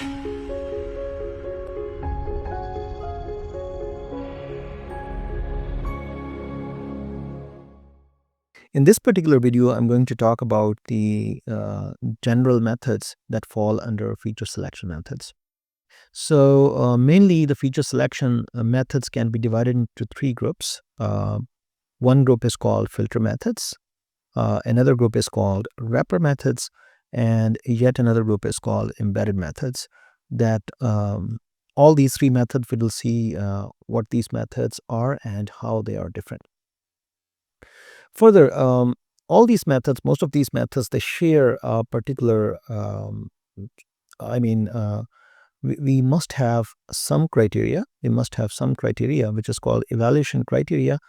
In this particular video, I'm going to talk about the general methods that fall under feature selection methods. So mainly the feature selection methods can be divided into three groups. One group is called filter methods, another group is called wrapper methods, and yet another group is called embedded methods. That all these three methods, we will see what these methods are and how they are different. Further, all these methods, most of these methods, they share a particular, we must have some criteria. We must have some criteria, which is called evaluation criteria,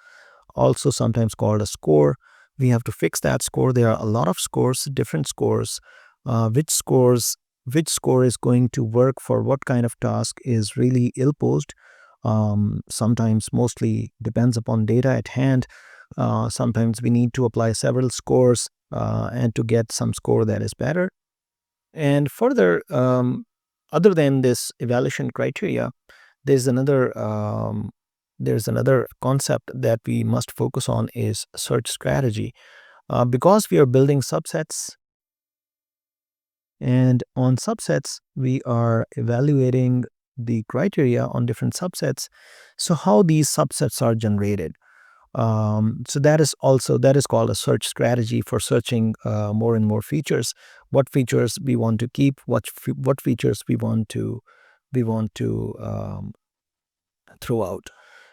also sometimes called a score. We have to fix that score. There are a lot of scores, different scores. Which score is going to work for what kind of task is really ill-posed. Sometimes, mostly depends upon data at hand. Sometimes we need to apply several scores and to get some score that is better. And further, other than this evaluation criteria, there's another concept that we must focus on is search strategy. Because we are building subsets, and on subsets we are evaluating the criteria on different subsets. So how these subsets are generated. So that is called a search strategy for searching more and more features. What features we want to keep, what features we want to throw out.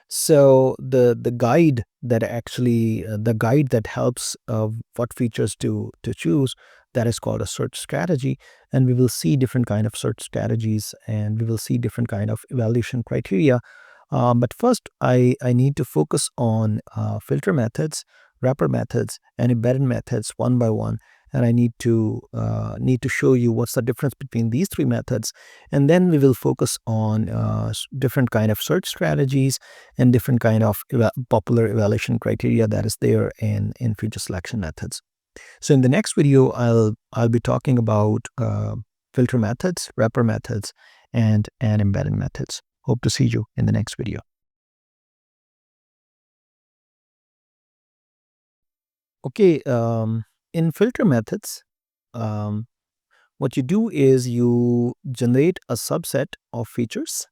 So the guide that helps what features to choose, that is called a search strategy. And we will see different kind of search strategies, and we will see different kind of evaluation criteria. But first, I need to focus on filter methods, wrapper methods, and embedded methods one by one. And I need to show you what's the difference between these three methods. And then we will focus on different kind of search strategies and different kind of popular evaluation criteria that is there in feature selection methods. So in the next video, I'll be talking about filter methods, wrapper methods, and embedded methods. Hope to see you in the next video. Okay, in filter methods, what you do is you generate a subset of features.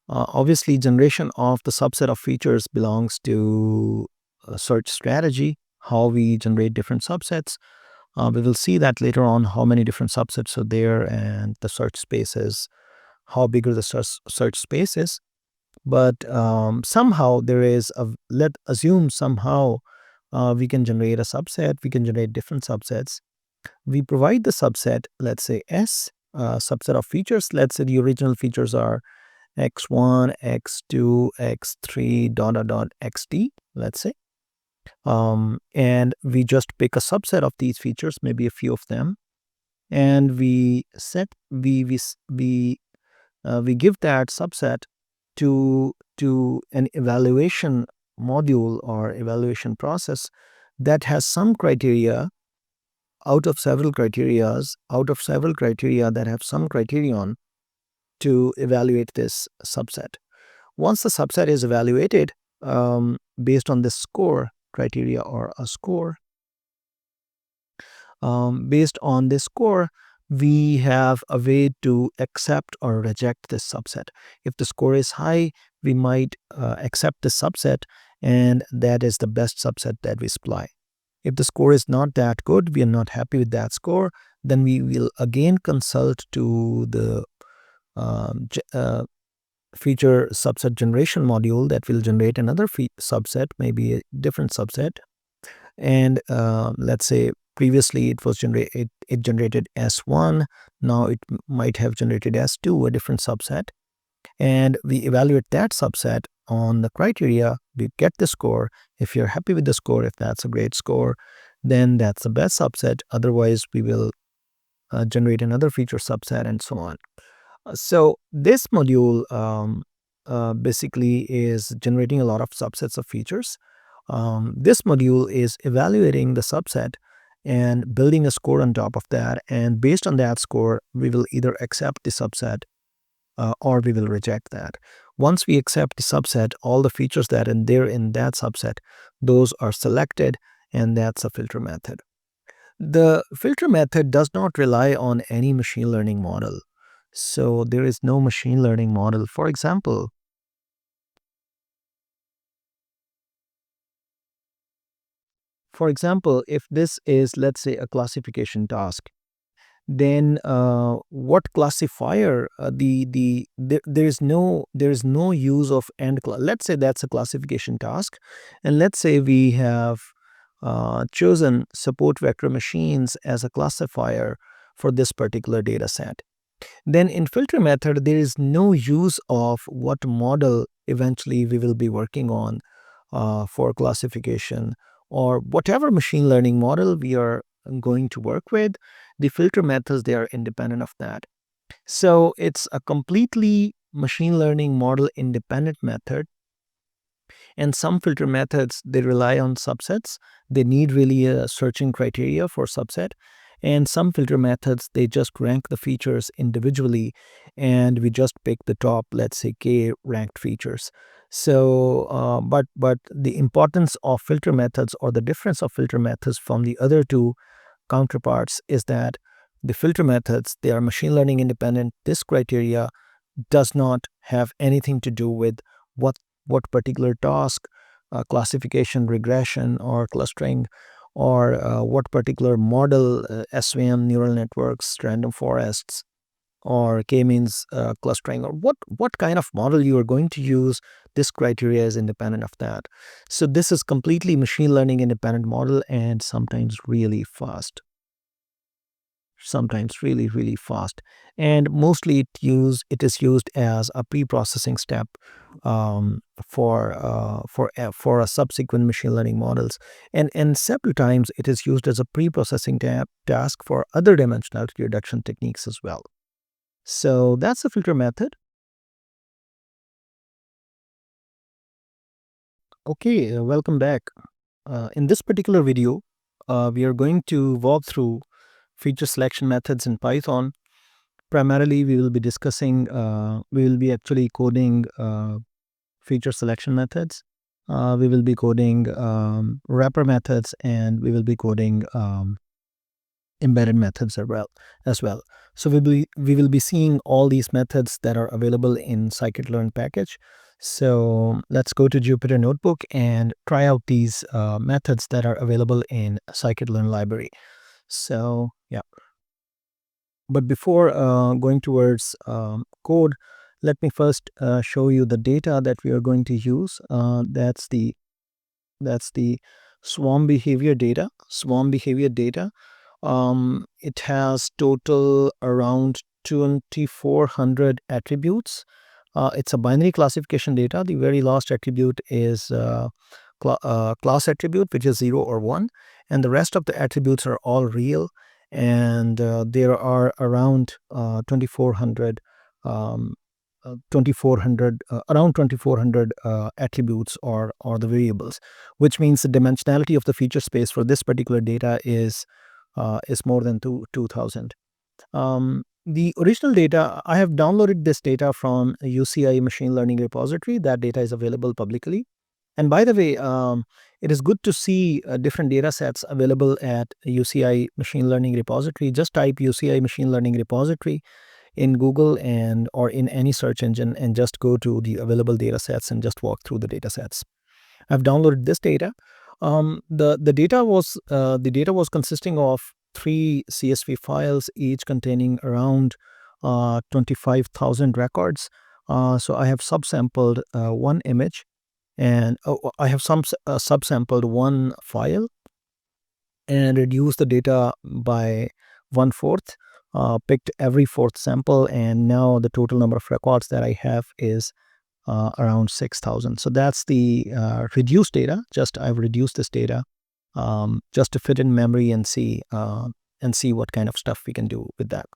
Obviously, generation of the subset of features belongs to a search strategy, how we generate different subsets. We will see that later on, how many different subsets are there and the search spaces, how big the search space is. But somehow there is let's assume somehow we can generate a subset, we can generate different subsets. We provide the subset, let's say S, subset of features. Let's say the original features are x1, x2, x3, xt, let's say. And we just pick a subset of these features, maybe a few of them, and we give that subset to an evaluation module or evaluation process that has some criteria out of several criteria that have some criterion to evaluate this subset. Once the subset is evaluated based on this score criteria or a score, based on this score, we have a way to accept or reject this subset. If the score is high, we might accept the subset, and that is the best subset that we supply. If the score is not that good, we are not happy with that score, then we will again consult to the feature subset generation module that will generate another subset, maybe a different subset. And let's say previously it generated S1, now it might have generated S2, a different subset. And we evaluate that subset on the criteria, we get the score. If you're happy with the score, if that's a great score, then that's the best subset. Otherwise, we will generate another feature subset and so on. So this module basically is generating a lot of subsets of features. This module is evaluating the subset and building a score on top of that. And based on that score, we will either accept the subset or we will reject that. Once we accept the subset, all the features that are there in that subset, those are selected, and that's a filter method. The filter method does not rely on any machine learning model. So there is no machine learning model. For example, if this is, let's say, a classification task, then what classifier there is no use of let's say that's a classification task, and let's say we have chosen support vector machines as a classifier for this particular data set. Then in filter method, there is no use of what model eventually we will be working on for classification, or whatever machine learning model we are going to work with. The filter methods, they are independent of that. So it's a completely machine learning model independent method. And some filter methods, they rely on subsets. They need really a searching criteria for subset. And some filter methods, they just rank the features individually, and we just pick the top, let's say, k ranked features. So, but the importance of filter methods, or the difference of filter methods from the other two counterparts, is that the filter methods, they are machine learning independent. This criteria does not have anything to do with what particular task, classification, regression, or clustering, or what particular model, SVM, neural networks, random forests, or k-means clustering, or what kind of model you are going to use. This criteria is independent of that. So this is completely machine learning independent model, and sometimes really fast. Sometimes really fast, and mostly it is used as a pre-processing step for a subsequent machine learning models, and several times it is used as a pre-processing task for other dimensionality reduction techniques as well. So that's the filter method. Okay, welcome back. In this particular video, we are going to walk through feature selection methods in Python. Primarily, we will be discussing, we will be actually coding feature selection methods. We will be coding wrapper methods, and we will be coding embedded methods as well. So we will be seeing all these methods that are available in Scikit-Learn package. So let's go to Jupyter Notebook and try out these methods that are available in Scikit-Learn library. So yeah. But before going towards code, let me first show you the data that we are going to use. That's the swarm behavior data. It has total around 2400 attributes. It's a binary classification data. The very last attribute is class attribute, which is 0 or 1, and the rest of the attributes are all real. And there are around 2400 around 2400 attributes, or the variables, which means the dimensionality of the feature space for this particular data is more than 2000. The original data, I have downloaded this data from UCI Machine Learning Repository. That data is available publicly. And by the way, it is good to see different data sets available at UCI Machine Learning Repository. Just type UCI Machine Learning Repository in Google or in any search engine, and just go to the available data sets and just walk through the data sets. I've downloaded this data. The data was consisting of 3 CSV files, each containing around 25,000 records. So I have subsampled one image, and I have subsampled one file, and reduced the data by 1/4. Picked every fourth sample, and now the total number of records that I have is around 6,000. So that's the reduced data. I've reduced this data just to fit in memory and see what kind of stuff we can do with that.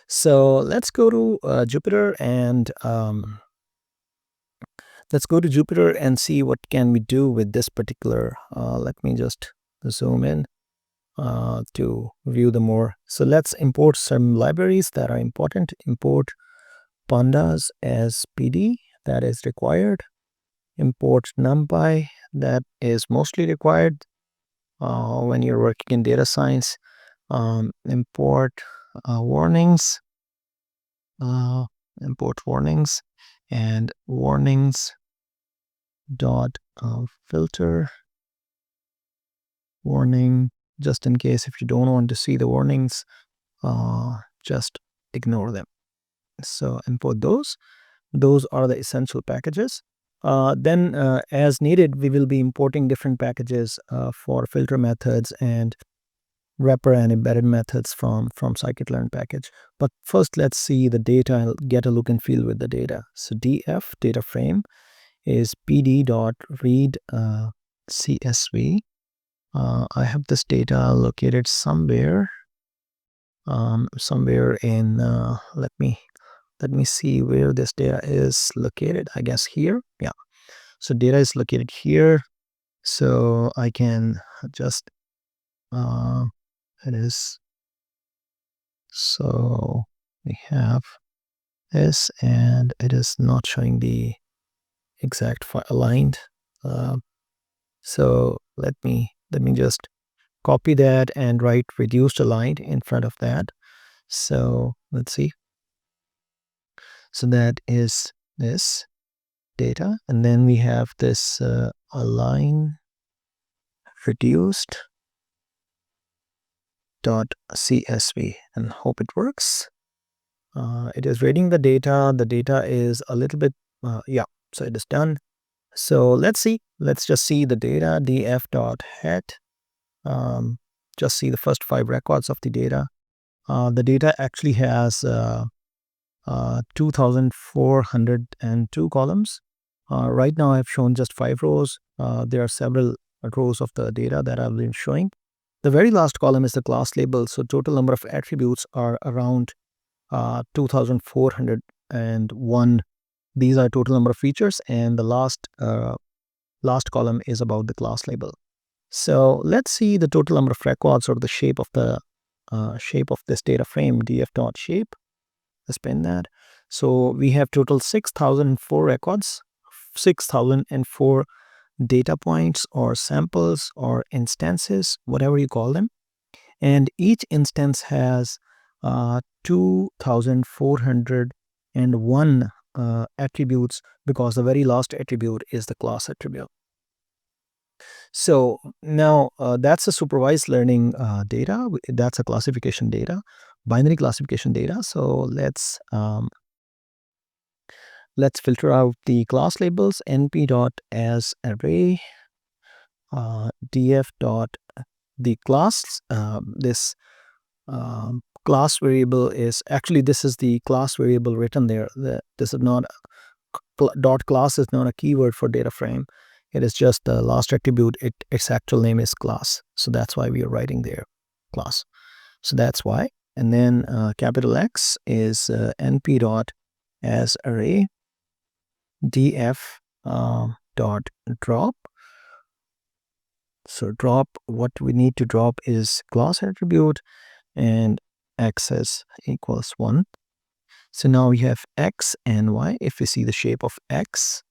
So let's go to Jupyter and see what can we do with this particular. Let me just zoom in. to view the more. So let's import some libraries that are important. Import pandas as PD, that is required. Import NumPy, that is mostly required when you're working in data science. Import warnings, import warnings, and warnings dot filter warning, just in case if you don't want to see the warnings, just ignore them. So import those. Those are the essential packages. Then as needed, we will be importing different packages for filter methods and wrapper and embedded methods from Scikit-Learn package. But first, let's see the data and get a look and feel with the data. So df data frame is pd.read CSV. I have this data located somewhere in let me see where this data is located. I guess here. Yeah, so data is located here, so I can just it is, so we have this, and it is not showing the exact file aligned. So let me just copy that and write reduced aligned in front of that. So let's see. So that is this data, and then we have this align reduced dot CSV, and hope it works. It is reading the data. The data is a little bit yeah, so it is done. So let's see. Let's just see the data. df dot head. Just see the first 5 records of the data. The data actually has 2,402 columns. Right now I've shown just 5 rows. There are several rows of the data that I've been showing. The very last column is the class label. So total number of attributes are around 2,401. These are total number of features, and the last column is about the class label. So let's see the total number of records, or the shape of the shape of this data frame. df.shape. Let's pin that. So we have total 6,004 records, 6,004 data points or samples or instances, whatever you call them. And each instance has 2,401 attributes, because the very last attribute is the class attribute. So now that's a supervised learning data. That's a classification data, binary classification data. So let's filter out the class labels. np.asArray, df dot the class. This class variable is actually, this is the class variable written there. This is not dot class is not a keyword for data frame. It is just the last attribute. Its actual name is class, so that's why we are writing there class. So that's why. And then capital X is np dot as array df dot drop. So drop, what we need to drop is class attribute, and x is equals 1. So now we have x and y. If we see the shape of x,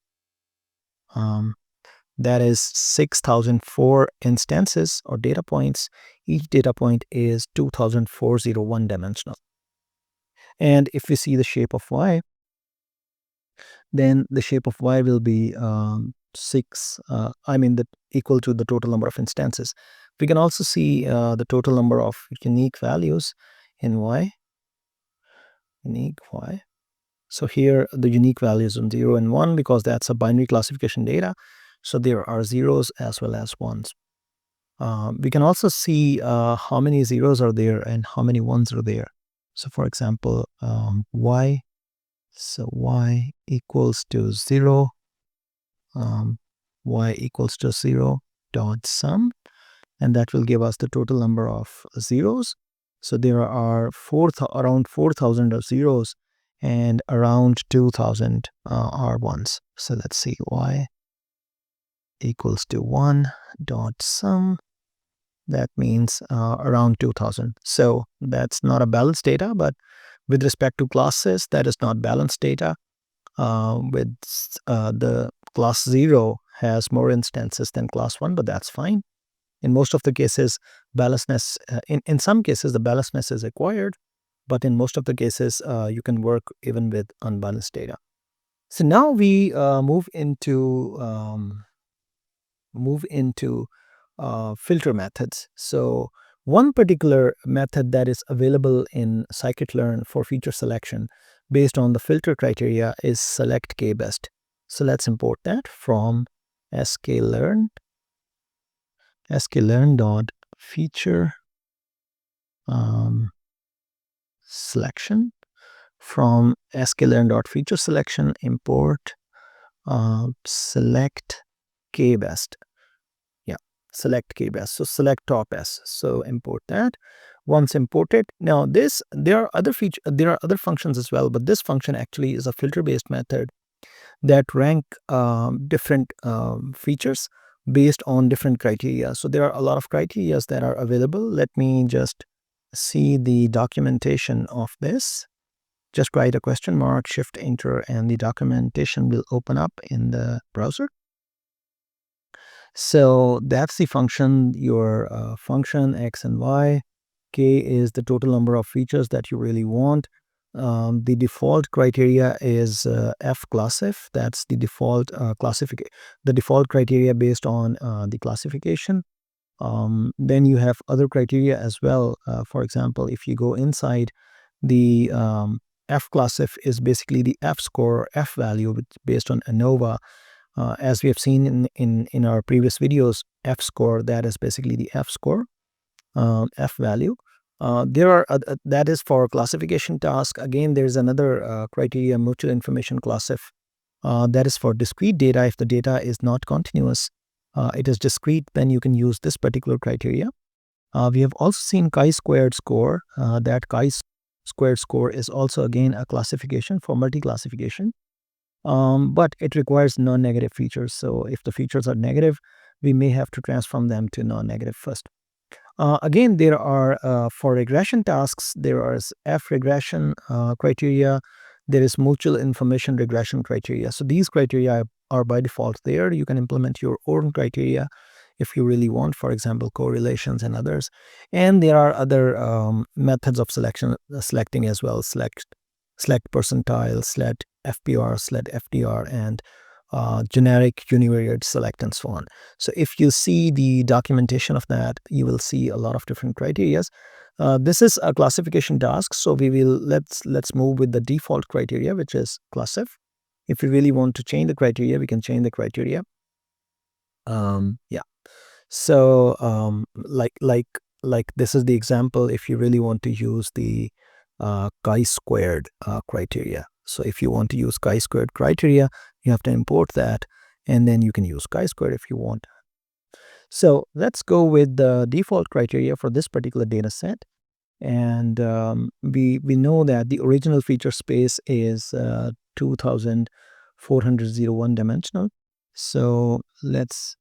that is 6,004 instances or data points. Each data point is 2,401 dimensional. And if we see the shape of y, then the shape of y will be equal to the total number of instances. We can also see the total number of unique values in y. Unique y. So here the unique values on 0 and 1, because that's a binary classification data. So there are zeros as well as ones. We can also see how many zeros are there and how many ones are there. So for example, y. So y equals to 0. Y equals to 0 dot sum, and that will give us the total number of zeros. So there are around 4,000 of zeros, and around 2,000 are ones. So let's see, y equals to 1 dot sum, That means around 2000. So that's not a balanced data, but with respect to classes, that is not balanced data. With the class 0 has more instances than class 1, but that's fine. In most of the cases, balancedness, in some cases, the balancedness is acquired, but in most of the cases, you can work even with unbalanced data. So now we move into filter methods. So one particular method that is available in Scikit-Learn for feature selection based on the filter criteria is SelectKBest. So let's import that from sklearn sklearn.feature selection. From sklearn.feature selection, import SelectKBest. SelectKBest. So select top S. So import that. Once imported, now there are other functions as well, but this function actually is a filter-based method that rank different features based on different criteria. So there are a lot of criteria that are available. Let me just see the documentation of this. Just write a question mark, shift enter, and the documentation will open up in the browser. So that's the function, your function x and y. K is the total number of features that you really want. The default criteria is F class F. That's the default the default criteria based on the classification. Then you have other criteria as well. For example, if you go inside the F class F is basically the F score, F value based on ANOVA. As we have seen in our previous videos, F score, that is basically the F score, F value. There are that is for classification task. Again, there's another criteria, mutual information class F. That is for discrete data. If the data is not continuous, it is discrete, then you can use this particular criteria. We have also seen chi-squared score. That chi-squared score is also again a classification for multi-classification. But it requires non-negative features. So if the features are negative, we may have to transform them to non-negative first. Again, there are for regression tasks, there is F regression criteria. There is mutual information regression criteria. So these criteria are by default there. You can implement your own criteria if you really want, for example, correlations and others. And there are other methods of selecting as well. Select percentile, select FPR, select FDR, and generic univariate select, and so on. So if you see the documentation of that, you will see a lot of different criteria. This is a classification task, so we will let's move with the default criteria, which is class F. If we really want to change the criteria, we can change the criteria. Yeah. So like this is the example. If you really want to use the chi-squared criteria. So if you want to use chi-squared criteria, you have to import that, and then you can use chi-squared if you want. So let's go with the default criteria for this particular data set. And we know that the original feature space is 2401 dimensional. So let's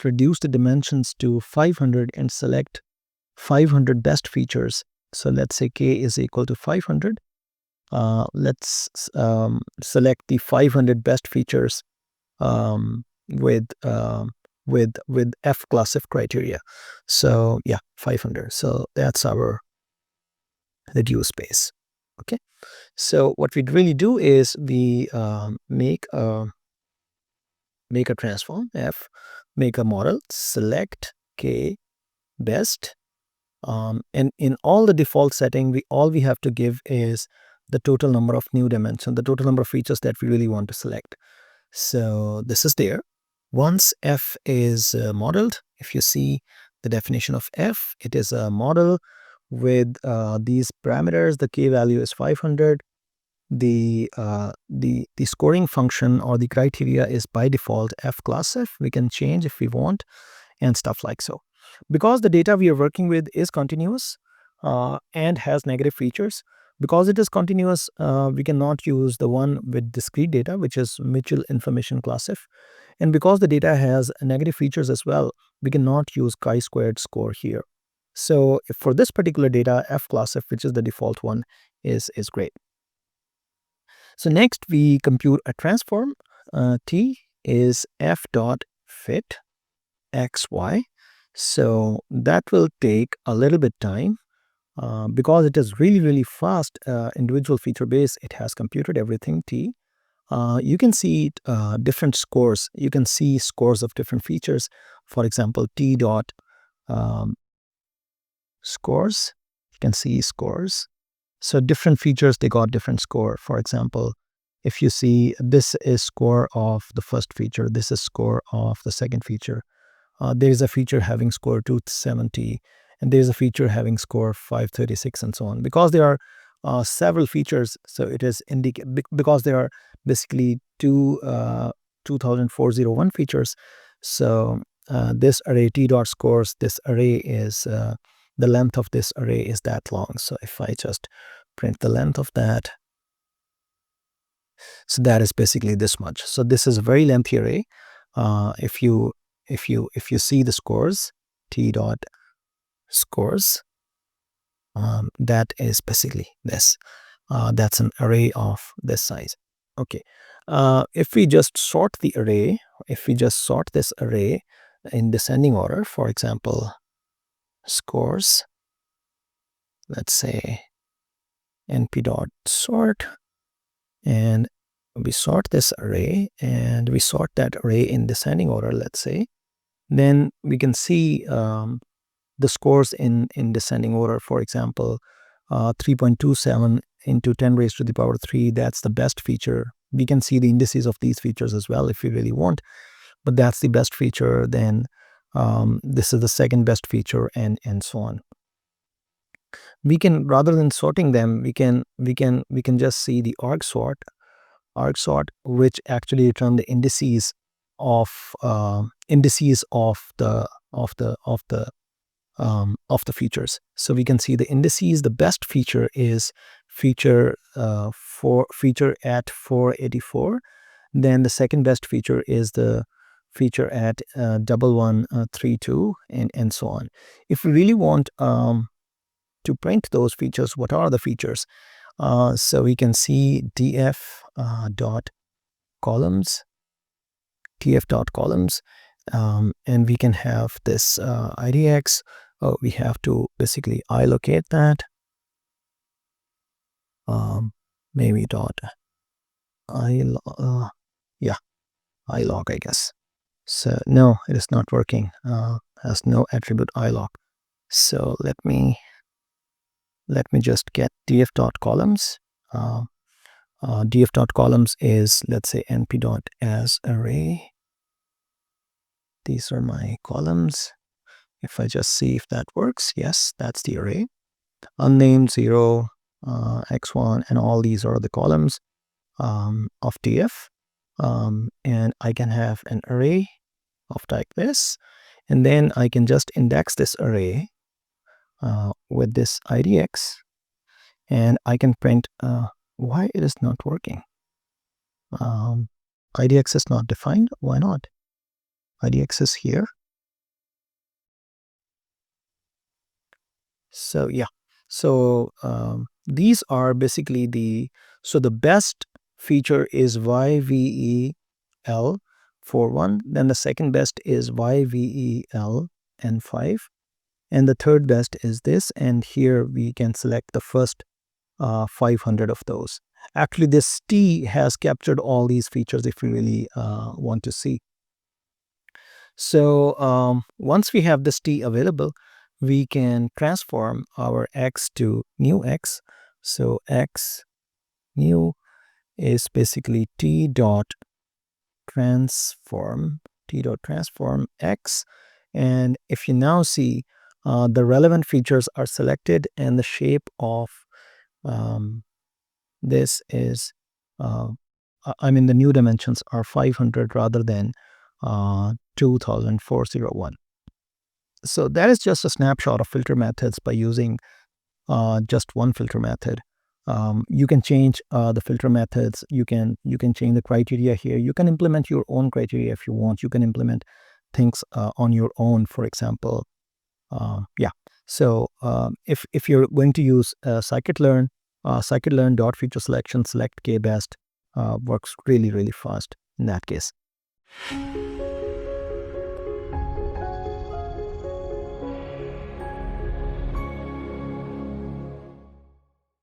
reduce the dimensions to 500 and select 500 best features. So let's say k is equal to 500. Let's select the 500 best features with F class F criteria. So yeah, 500. So that's our reduce space. Okay. So what we really do is we make a transform F, make a model, select K best. And in all the default setting, all we have to give is the total number of new dimensions, the total number of features that we really want to select. So this is there. Once F is modeled, if you see the definition of F, it is a model with these parameters. The K value is 500. The scoring function or the criteria is by default F class F. We can change if we want and stuff like so. Because the data we are working with is continuous and has negative features, because it is continuous, we cannot use the one with discrete data, which is mutual information class F. And because the data has negative features as well, we cannot use chi-squared score here. So for this particular data, F class F, which is the default one, is great. So next we compute a transform. T is F dot fit xy. So that will take a little bit time. Because it is really fast individual feature base, it has computed everything T. You can see different scores. You can see scores of different features. For example, T dot scores. You can see scores. So different features, they got different score. For example, if you see this is score of the first feature, this is score of the second feature. There is a feature having score 270, and there is a feature having score 536, and so on. Because there are several features, so it is because there are basically 2401 features. So this array T dot scores, this array is the length of this array is that long. So if I just print the length of that, so that is basically this much. So this is a very lengthy array. If you see the scores, T dot scores, that is basically this. That's an array of this size. Okay. If we just sort the array, if we just sort this array in descending order, for example, scores, let's say np dot sort, and we sort this array, and we sort that array in descending order, let's say, then we can see the scores in descending order. For example, 3.27 into 10 raised to the power 3, that's the best feature. We can see the indices of these features as well if we really want, but that's the best feature. Then this is the second best feature, and so on. We can, rather than sorting them, we can just see the arg sort, which actually return the indices of the features. So we can see the indices. The best feature is feature feature at 484. Then the second best feature is the feature at 1132, and so on. If we really want to print those features, what are the features? So we can see df dot columns, and we can have this idx. We have to basically allocate that. Maybe dot ilog, I guess. So no, it is not working. Has no attribute ilog. So let me just get df.columns. Df.columns is, let's say, np dot as array. These are my columns. If I just see if that works, yes, that's the array. Unnamed 0, x1, and all these are the columns of df. And I can have an array of type this, and then I can just index this array with this idx, and I can print why it is not working. idx is not defined. Why not? idx is here. So yeah, so these are basically the best feature is YVEL41. Then the second best is YVELN5, and the third best is this. And here we can select the first 500 of those. Actually, this T has captured all these features if we really want to see. So once we have this T available, we can transform our x to new x. So x new is basically T dot transform x. And if you now see, the relevant features are selected, and the shape of this is, I mean, the new dimensions are 500 rather than 2401. So that is just a snapshot of filter methods by using just one filter method. You can change the filter methods. You can change the criteria here. You can implement your own criteria if you want. You can implement things on your own, for example. Yeah. So if you're going to use Scikit-Learn, Scikit-Learn dot feature selection SelectKBest works really fast in that case.